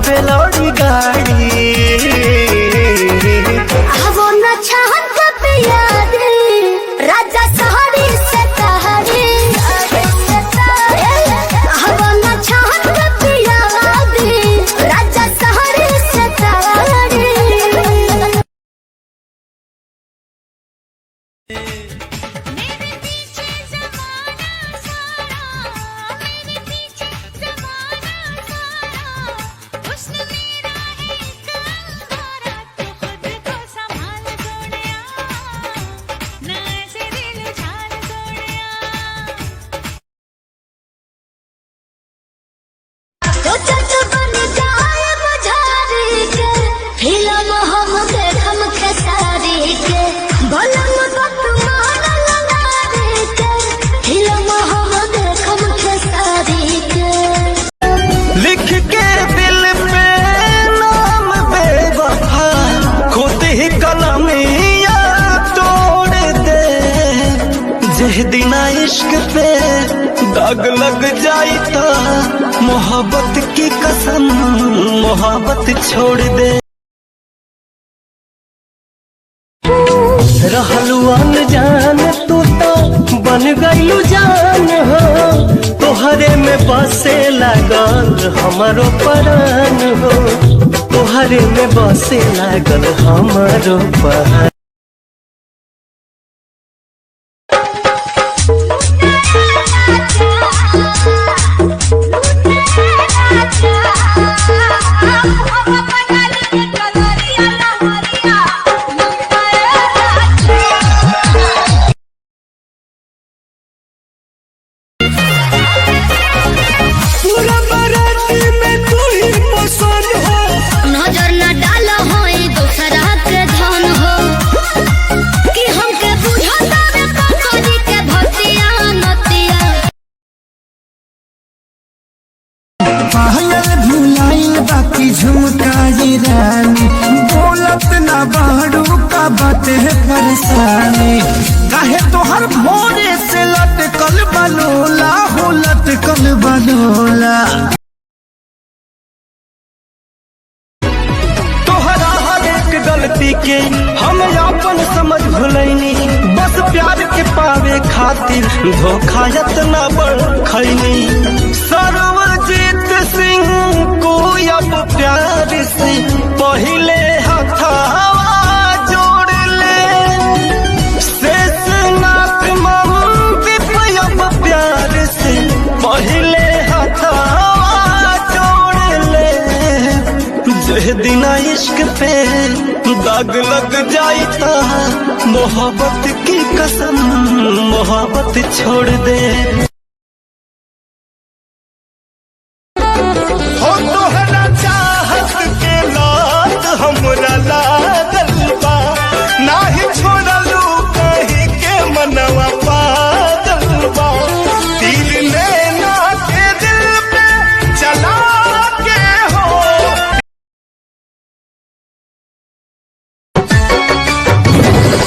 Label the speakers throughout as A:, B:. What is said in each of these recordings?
A: हवे लौड़ी गाड़ी
B: वो न चाहत कब याद राजा सहारी से तहारी वो न चाहत कब याद राजा सहारी से तहारी।
A: लिख के दिल पे नाम बेवफा खुद ही कलमिया तोड़ दे। जिस दिन इश्क पे दाग लग जाई तो मोहब्बत की कसम मोहब्बत छोड़ दे। रहलू अनजान तू तो बन गईलू जान हो। तोहरे में बसे लागल हमारो परान हो। तोहरे में बसे लागल हमारो परान।
B: नजर न डालो हो दूसरा के धन हो कि हमके बुझता रे पकड़ी के भतिया नतिया।
C: पायल भुलाइल बाकी झुमकाई रानी बोलत ना बाड़ू का बाते परेशानी। काहे तोहर भोरे से लटकल बनोला हो लटकल बनोला।
A: गलती के हम अपन समझ भुलैनी बस प्यार के पावे खातिर धोखायत न बढ़ खैनी। सर्वजीत सिंह को अब प्यार से पहले हथावा जोड़ ले। शेषनाथ मंदिर अब प्यार से पहले हथावा जोड़ ले। जिस दिन इश्क पे दाग लग जाई ता मोहब्बत की कसम मोहब्बत छोड़ दे। हो तोहरा चाहत के लात हमरा लागल बा नाही छोड़लू कहीं के मनवा पागल बा। तीर नैना के दिल पे चला के हो।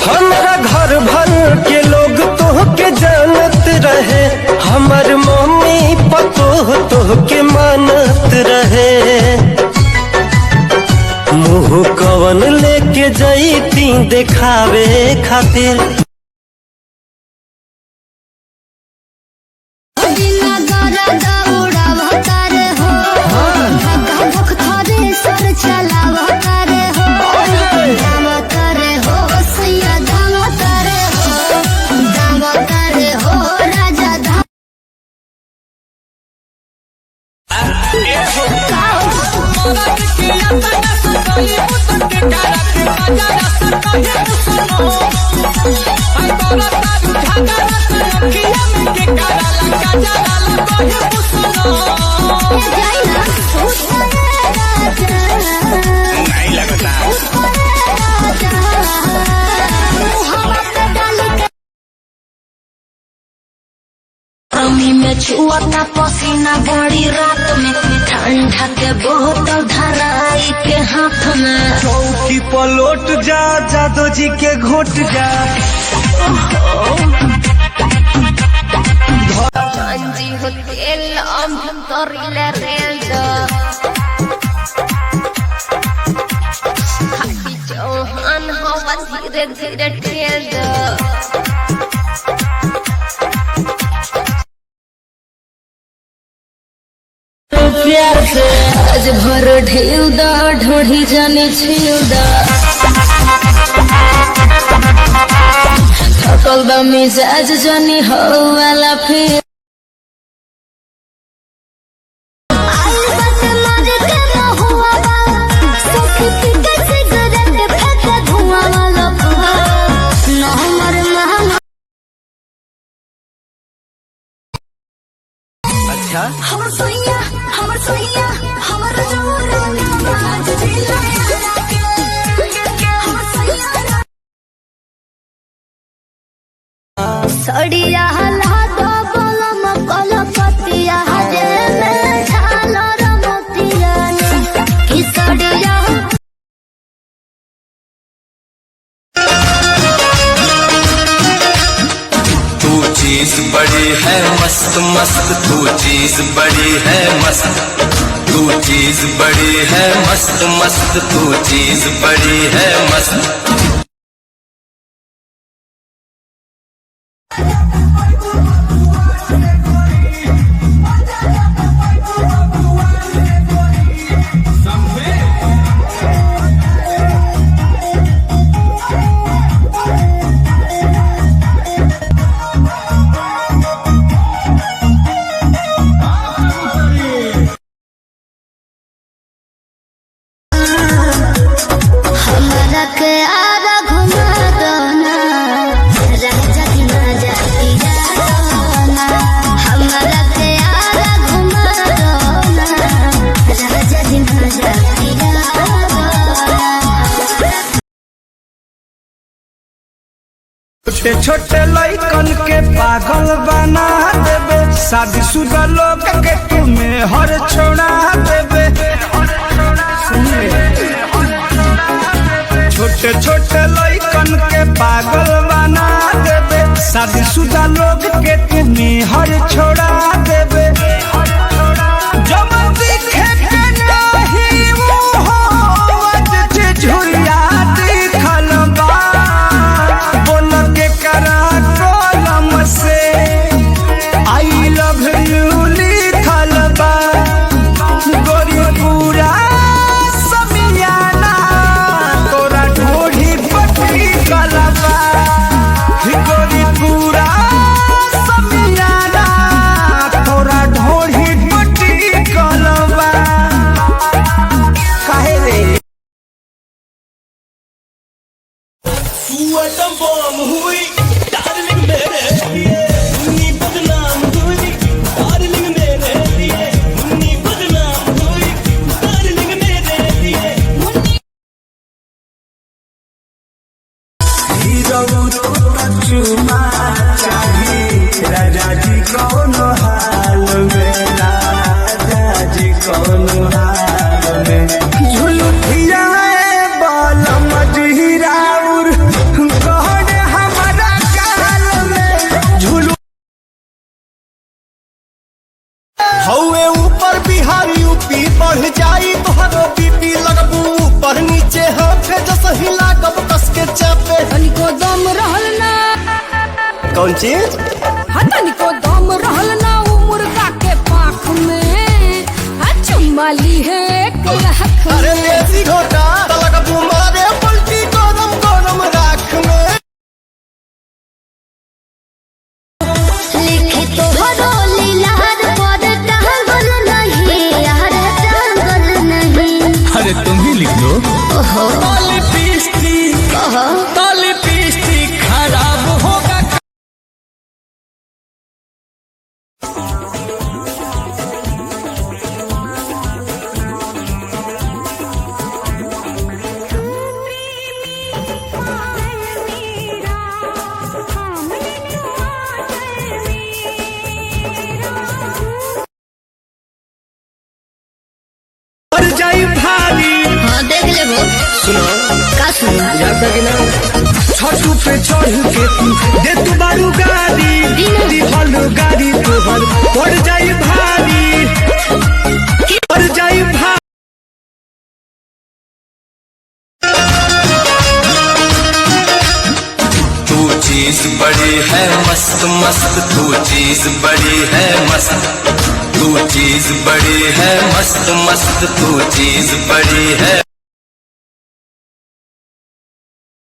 A: हमारा घर भर के लोग तोहके जानत रहे। हमर मम्मी पतोह तोहके मानत रहे। मुँह कवन लेके जईती देखावे खातिर।
B: छुअता पसीना बड़ी रात में ठंडा के बोतल धराई के हाथ में।
A: चौकी पलोट जा जादो जी के घोट जा।
B: हो तेल हम तोरिले रेल धीरे धीरे ठेल दो। प्यार से आज भर ढेल दा ढोढ़ी जाने छील दा थकल बा मिजाज जानी हो वाला फिर
D: हमर सोइया हमर जोरा आज दिला हमर सोइया
B: सड़िया हला दो बोलम कलपतिया रे में झालर मोतिया की सड़िया
E: तू चीज बड़ी है मस्त मस्त, तू चीज बड़ी है मस्त, तू चीज बड़ी है मस्त मस्त, तू चीज बड़ी है मस्त।
C: छोटे छोटे लइकन के पागल बना देबे, शादीशुदा लोग के तुम्हें हर छोड़ा देबे। छोटे छोटे लइकन के पागल बना देबे, शादीशुदा लोग के तुम्हें हर छोड़ा देबे। जब दिखे के नहीं वो हो जे झुरिया दिखल बा, बोल के करा कलम से आई लव यू लिखल बा। गोरी पूरा समियाना तोरा ढोढ़ी पटी कलबा, गोरी पूरा समियाना तोरा ढोढ़ी पटी कलबा। काहे रे
A: तू एटम बम हुई डार्लिंग मेरे लिए, मुन्नी बदनाम हुई डार्लिंग मेरे लिए, मुन्नी बदनाम हुई डार्लिंग मेरे लिए।
C: चुमा चाहिए राजा जी कौन हाल में, राजा जी कौन हाल में। झुलुठिया बाल मजहिराउर कहने हमारा काल में। झुलु हौवे ऊपर बिहार यूपी बढ़ जाई तोहरो बीपी, लगबू ऊपर नीचे हाथ जस हिला कब कस के चापे।
D: तनिको दम रहल ना,
A: कौन चीज?
D: तनिको दम रहल ना उ मुर्गा के पाख में, चुम्मा ली है 1 लाख
A: अरे देसी घोटा लगबू मारे पलटी गरम गरम राख में।
B: लिखे तो हरो लीलार पर टांगल नहीं यार टांगल नहीं।
C: अरे तुम ही लिख लो।
B: ओहो
C: लिपस्टिक
B: ओहो
C: लिपस्टिक खराब होगा। और जाई भारी
B: हाँ देख ले वो
A: सुनो
B: का सुन
A: याद है कि ना,
C: छतू पे चढ़ के तू दे तू बारू गाड़ी, दिहल गाड़ी तोहर पड़ जाई भारी, पड़ जाई भारी।
E: चीज बड़ी है मस्त मस्त, तू चीज बड़ी है मस्त, तू चीज बड़ी है मस्त मस्त, तू चीज बड़ी है।